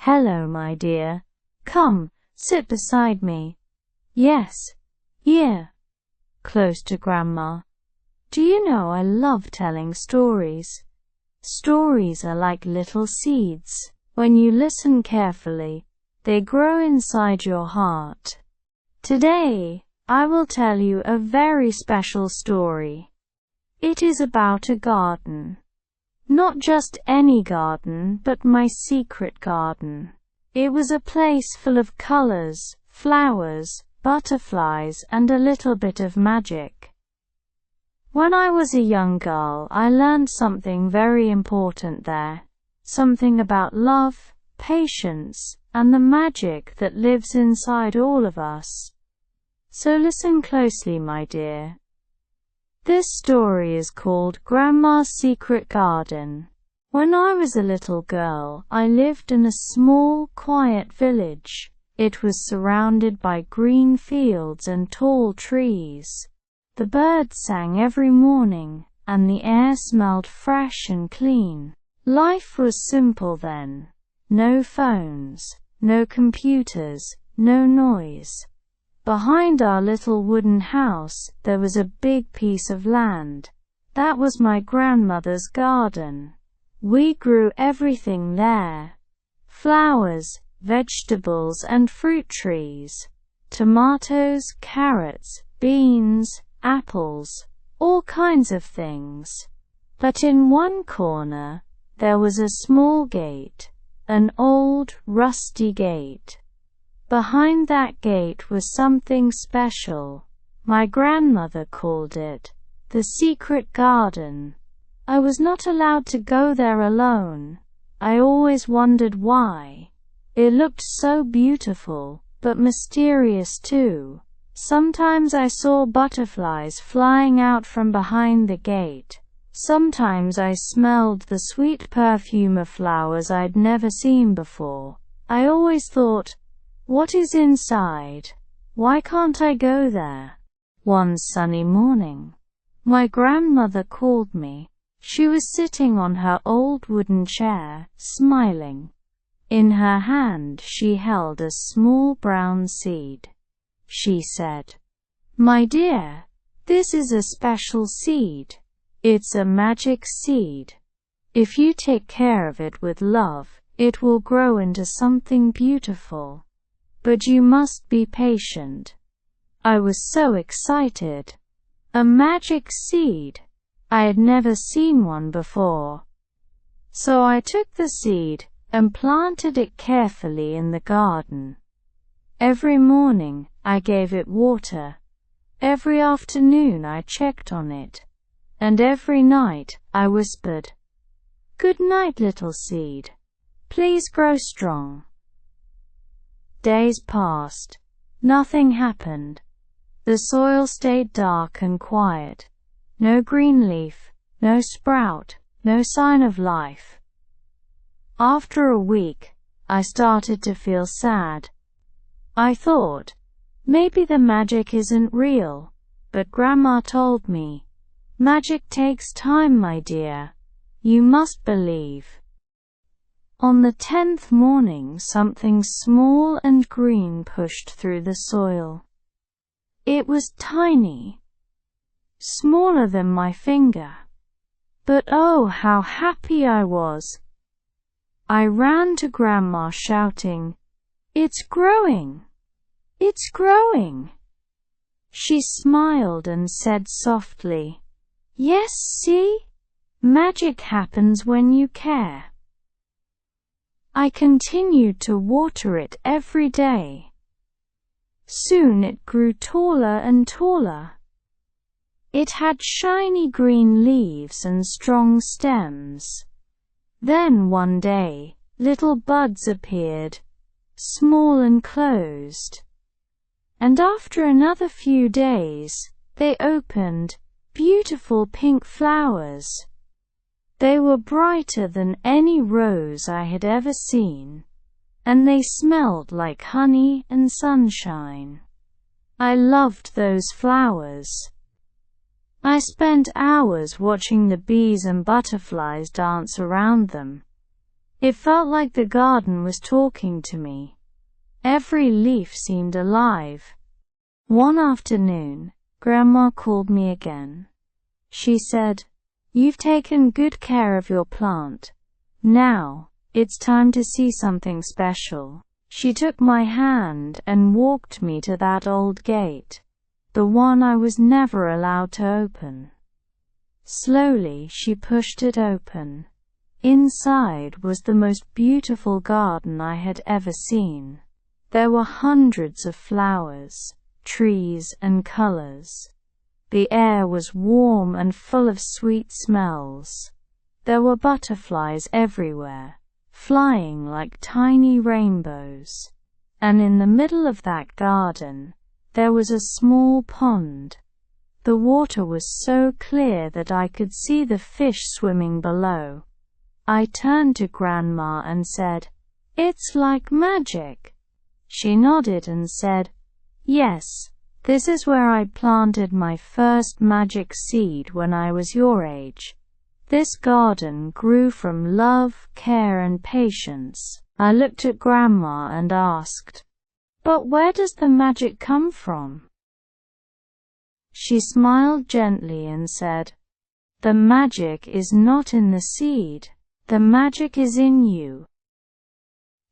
Hello, my dear. Come, sit beside me. Yes, here, close to Grandma. Do you know I love telling stories? Stories are like little seeds. When you listen carefully, they grow inside your heart. Today, I will tell you a very special story. It is about a garden. Not just any garden, but my secret garden. It was a place full of colors, flowers, butterflies, and a little bit of magic. When I was a young girl, I learned something very important there. Something about love, patience, and the magic that lives inside all of us. So listen closely, my dear. This story is called Grandma's Secret Garden. When I was a little girl, I lived in a small, quiet village. It was surrounded by green fields and tall trees. The birds sang every morning, and the air smelled fresh and clean. Life was simple then. No phones, no computers, no noise. Behind our little wooden house, there was a big piece of land. That was my grandmother's garden. We grew everything there. Flowers, vegetables, and fruit trees. Tomatoes, carrots, beans, apples, all kinds of things. But in one corner, there was a small gate, an old, rusty gate. Behind that gate was something special. My grandmother called it the secret garden. I was not allowed to go there alone. I always wondered why. It looked so beautiful, but mysterious too. Sometimes I saw butterflies flying out from behind the gate. Sometimes I smelled the sweet perfume of flowers I'd never seen before. I always thought, what is inside? Why can't I go there? One sunny morning, my grandmother called me. She was sitting on her old wooden chair, smiling. In her hand she held a small brown seed. She said, "My dear, this is a special seed. It's a magic seed. If you take care of it with love, it will grow into something beautiful. But you must be patient." I was so excited. A magic seed! I had never seen one before. So I took the seed and planted it carefully in the garden. Every morning, I gave it water. Every afternoon, I checked on it. And every night, I whispered, "Good night, little seed. Please grow strong." Days passed. Nothing happened. The soil stayed dark and quiet. No green leaf, no sprout, no sign of life. After a week, I started to feel sad. I thought, maybe the magic isn't real. But Grandma told me, "Magic takes time, my dear. You must believe." On the 10th morning, something small and green pushed through the soil. It was tiny, smaller than my finger. But oh, how happy I was! I ran to Grandma shouting, "It's growing! It's growing!" She smiled and said softly, "Yes, see? Magic happens when you care." I continued to water it every day. Soon it grew taller and taller. It had shiny green leaves and strong stems. Then one day, little buds appeared, small and closed. And after another few days, they opened, beautiful pink flowers. They were brighter than any rose I had ever seen, and they smelled like honey and sunshine. I loved those flowers. I spent hours watching the bees and butterflies dance around them. It felt like the garden was talking to me. Every leaf seemed alive. One afternoon, Grandma called me again. She said, "You've taken good care of your plant. Now, it's time to see something special." She took my hand and walked me to that old gate, the one I was never allowed to open. Slowly she pushed it open. Inside was the most beautiful garden I had ever seen. There were hundreds of flowers, trees, and colors. The air was warm and full of sweet smells. There were butterflies everywhere, flying like tiny rainbows. And in the middle of that garden, there was a small pond. The water was so clear that I could see the fish swimming below. I turned to Grandma and said, "It's like magic." She nodded and said, "Yes, this is where I planted my first magic seed when I was your age. This garden grew from love, care, and patience." I looked at Grandma and asked, "But where does the magic come from?" She smiled gently and said, "The magic is not in the seed. The magic is in you.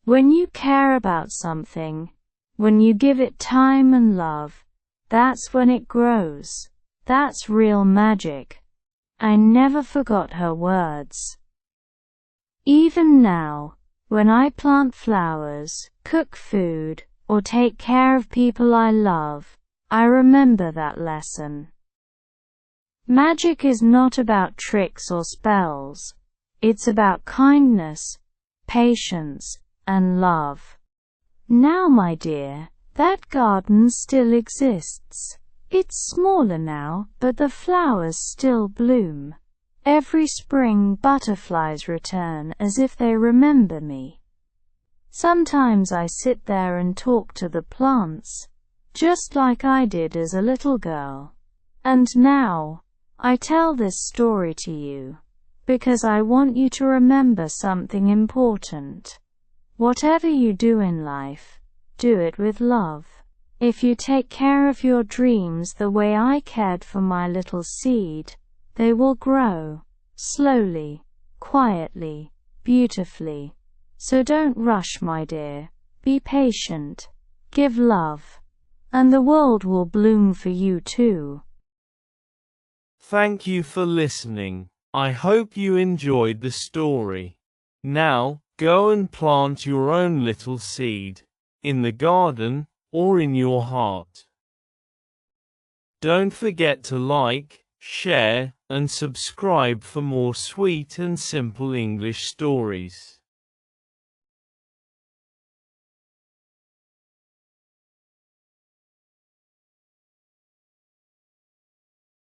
When you care about something, when you give it time and love, that's when it grows. That's real magic." I never forgot her words. Even now, when I plant flowers, cook food, or take care of people I love, I remember that lesson. Magic is not about tricks or spells. It's about kindness, patience, and love. Now, my dear, that garden still exists. It's smaller now, but the flowers still bloom. Every spring butterflies return as if they remember me. Sometimes I sit there and talk to the plants, just like I did as a little girl. And now, I tell this story to you, because I want you to remember something important. Whatever you do in life, do it with love. If you take care of your dreams the way I cared for my little seed, they will grow, slowly, quietly, beautifully. So don't rush, my dear. Be patient. Give love. And the world will bloom for you too. Thank you for listening. I hope you enjoyed the story. Now, go and plant your own little seed, in the garden, or in your heart. Don't forget to like, share, and subscribe for more sweet and simple English stories.